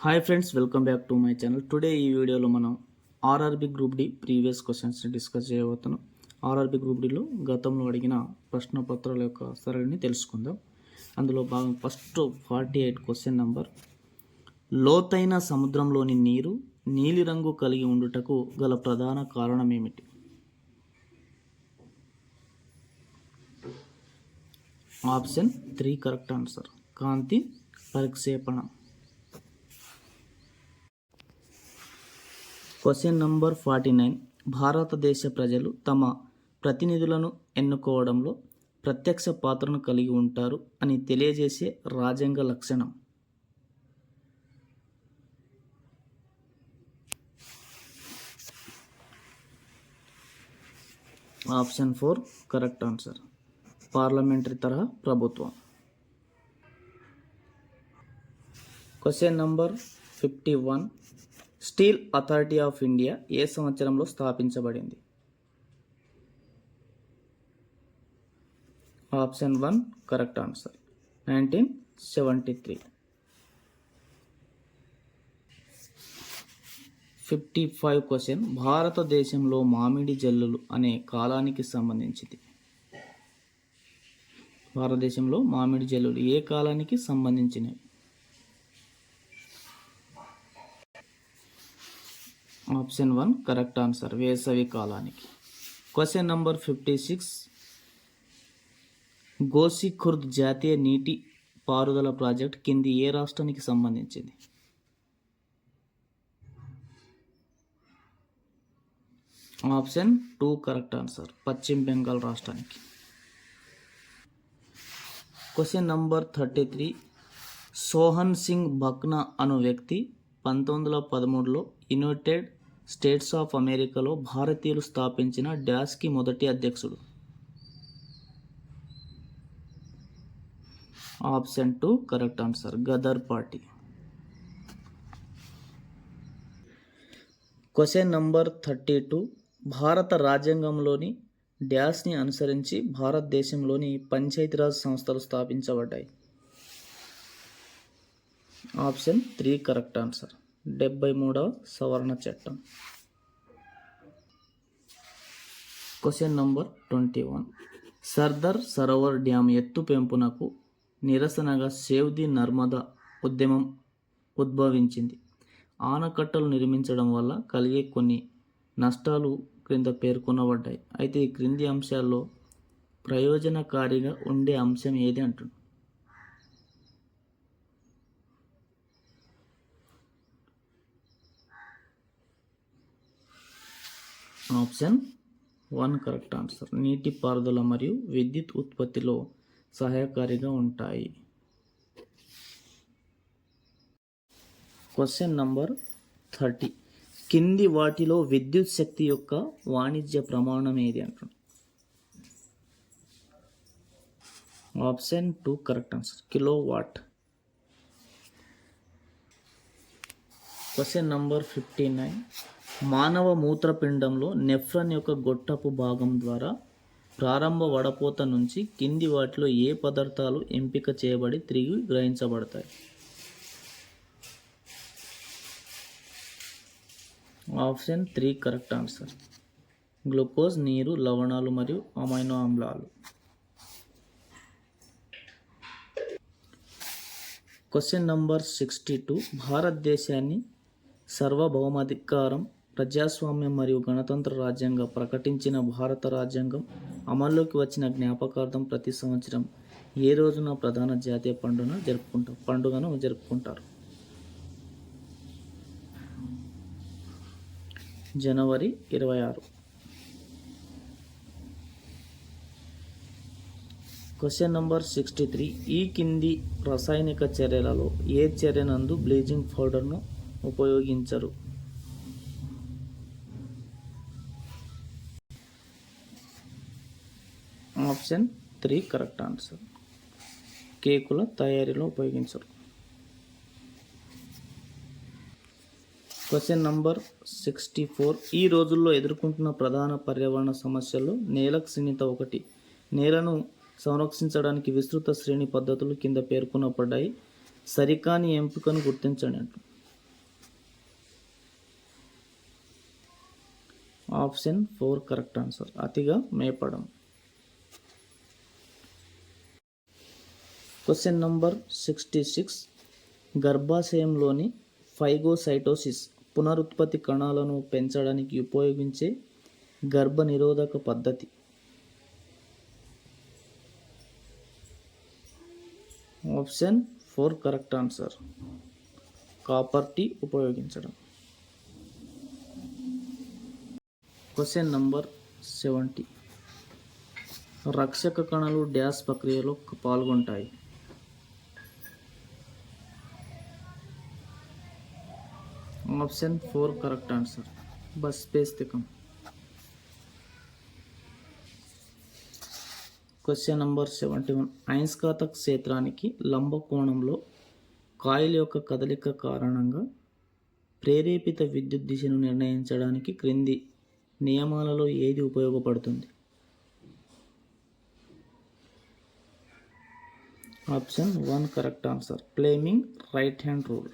Hi friends, welcome back to my channel. Today ఈ వీడియోలో మనం ఆర్ఆర్బి గ్రూప్ డి ప్రీవియస్ క్వశ్చన్స్ని డిస్కస్ చేయబోతున్నాం. ఆర్ఆర్బి గ్రూప్ డిలో గతంలో అడిగిన ప్రశ్న పత్రాల యొక్క సరళిని తెలుసుకుందాం. అందులో భాగం ఫస్ట్ 48 క్వశ్చన్ నంబర్, లోతైన సముద్రంలోని నీరు నీలిరంగు కలిగి ఉండుటకు గల ప్రధాన కారణం ఏమిటి? ఆప్షన్ 3 కరెక్ట్ ఆన్సర్, కాంతి పరిక్షేపణ. క్వశ్చన్ నంబర్ 49, భారతదేశ ప్రజలు తమ ప్రతినిధులను ఎన్నుకోవడంలో ప్రత్యక్ష పాత్రను కలిగి ఉంటారు అని తెలియజేసే రాజ్యాంగ లక్షణం. ఆప్షన్ 4 కరెక్ట్ ఆన్సర్, పార్లమెంటరీ తరహా ప్రభుత్వం. Question number 51, Steel Authority of India ఏ సంవత్సరంలో స్థాపించబడింది? Option 1 correct answer, 1973. 55 క్వశ్చన్, భారతదేశంలో మామిడి జల్లులు అనే కాలానికి సంబంధించింది. భారతదేశంలో మామిడి జల్లులు ఏ కాలానికి సంబంధించినవి? ఆప్షన్ 1 కరెక్ట్ ఆన్సర్, వేసవి కాలానికి. క్వశ్చన్ నంబర్ 56, గోసిఖుర్ద్ జాతీయ నీటి పారుదల ప్రాజెక్ట్ కింది ఏ రాష్ట్రానికి సంబంధించింది? ఆప్షన్ 2 కరెక్ట్ ఆన్సర్, పశ్చిమ బెంగాల్ రాష్ట్రానికి. క్వశ్చన్ నంబర్ 33, సోహన్ సింగ్ బక్నా అను వ్యక్తి 1913లో యునైటెడ్ స్టేట్స్ ఆఫ్ అమెరికాలో భారతీయులు స్థాపించిన డాష్కి మొదటి అధ్యక్షుడు. Option 2 correct answer, Ghadar party. Question number 32, భారత రాజ్యాంగంలోని డాష్ని అనుసరించి భారతదేశంలోని పంచాయతీరాజ్ సంస్థలు స్థాపించబడ్డాయి. ఆప్షన్ 3 కరెక్ట్ ఆన్సర్, 73వ సవరణ చట్టం. Question number 21, Sardar Sarovar dam ఎత్తు పెంపునకు నిరసనగా సేవ్ ది నర్మదా ఉద్యమం ఉద్భవించింది. ఆనకట్టలు నిర్మించడం వల్ల కలిగే కొన్ని నష్టాలు క్రింద పేర్కొనబడ్డాయి. అయితే ఈ క్రింది అంశాల్లో ప్రయోజనకారిగా ఉండే అంశం ఏది అంటుంది? ఆప్షన్ 1 కరెక్ట్ ఆన్సర్, నీటి పారుదల మరియు విద్యుత్ ఉత్పత్తిలో సహాయకారిగా ఉంటాయి. క్వశ్చన్ నంబర్ 30, కింది వాటిలో విద్యుత్ శక్తి యొక్క వాణిజ్య ప్రమాణం ఏది అంటుంది? Option 2 correct answer, kilowatt. Question number 59, మానవ మూత్రపిండంలో నెఫ్రాన్ యొక్క గొట్టపు భాగం ద్వారా ప్రారంభ వడపోత నుంచి కింది వాటిలో ఏ పదార్థాలు ఎంపిక చేయబడి తిరిగి గ్రహించబడతాయి? ఆప్షన్ 3 కరెక్ట్ ఆన్సర్, గ్లూకోజ్, నీరు, లవణాలు మరియు అమైనో ఆమ్లాలు. క్వశ్చన్ నంబర్ 62, భారతదేశాన్ని సార్వభౌమాధికారం, ప్రజాస్వామ్యం మరియు గణతంత్ర రాజ్యంగా ప్రకటించిన భారత రాజ్యాంగం అమల్లోకి వచ్చిన జ్ఞాపకార్థం ప్రతి సంవత్సరం ఏ రోజున ప్రధాన జాతీయ పండుగను జరుపుకుంటారు? జనవరి 26. క్వశ్చన్ నంబర్ 63, ఈ కింది రసాయనిక చర్యలలో ఏ చర్యనందు బ్లీచింగ్ పౌడర్ను ఉపయోగించరు? ఆప్షన్ 3 కరెక్ట్ ఆన్సర్, కేకుల తయారీలో ఉపయోగించరు. క్వశ్చన్ నంబర్ 64, ఈ రోజుల్లో ఎదుర్కొంటున్న ప్రధాన పర్యావరణ సమస్యల్లో నేల క్షీణత ఒకటి. నేలను సంరక్షించడానికి విస్తృత శ్రేణి పద్ధతులు కింద పేర్కొనబడ్డాయి. సరికాని ఎంపికను గుర్తించండి అంట. Option 4 correct answer. అతిగా మేపడం. Question number 66. గర్భాశయంలోని ఫైగోసైటోసిస్ పునరుత్పత్తి కణాలను పెంచడానికి ఉపయోగించే గర్భనిరోధక పద్ధతి. Option 4 correct answer. Copper T ఉపయోగించడం. Question number 70. రక్షక కణాలు డ్యాష్ ప్రక్రియలో పాల్గొంటాయి. Option 4 correct answer. బస్పేస్తికం. Question number 71. అయస్కాంత క్షేత్రానికి లంబ కోణంలో కాయిల్ యొక్క కదలిక కారణంగా ప్రేరేపిత విద్యుత్ దిశను నిర్ణయించడానికి క్రింది నియమాలలో ఏది ఉపయోగపడుతుంది? Option 1 correct answer. Fleming right hand rule.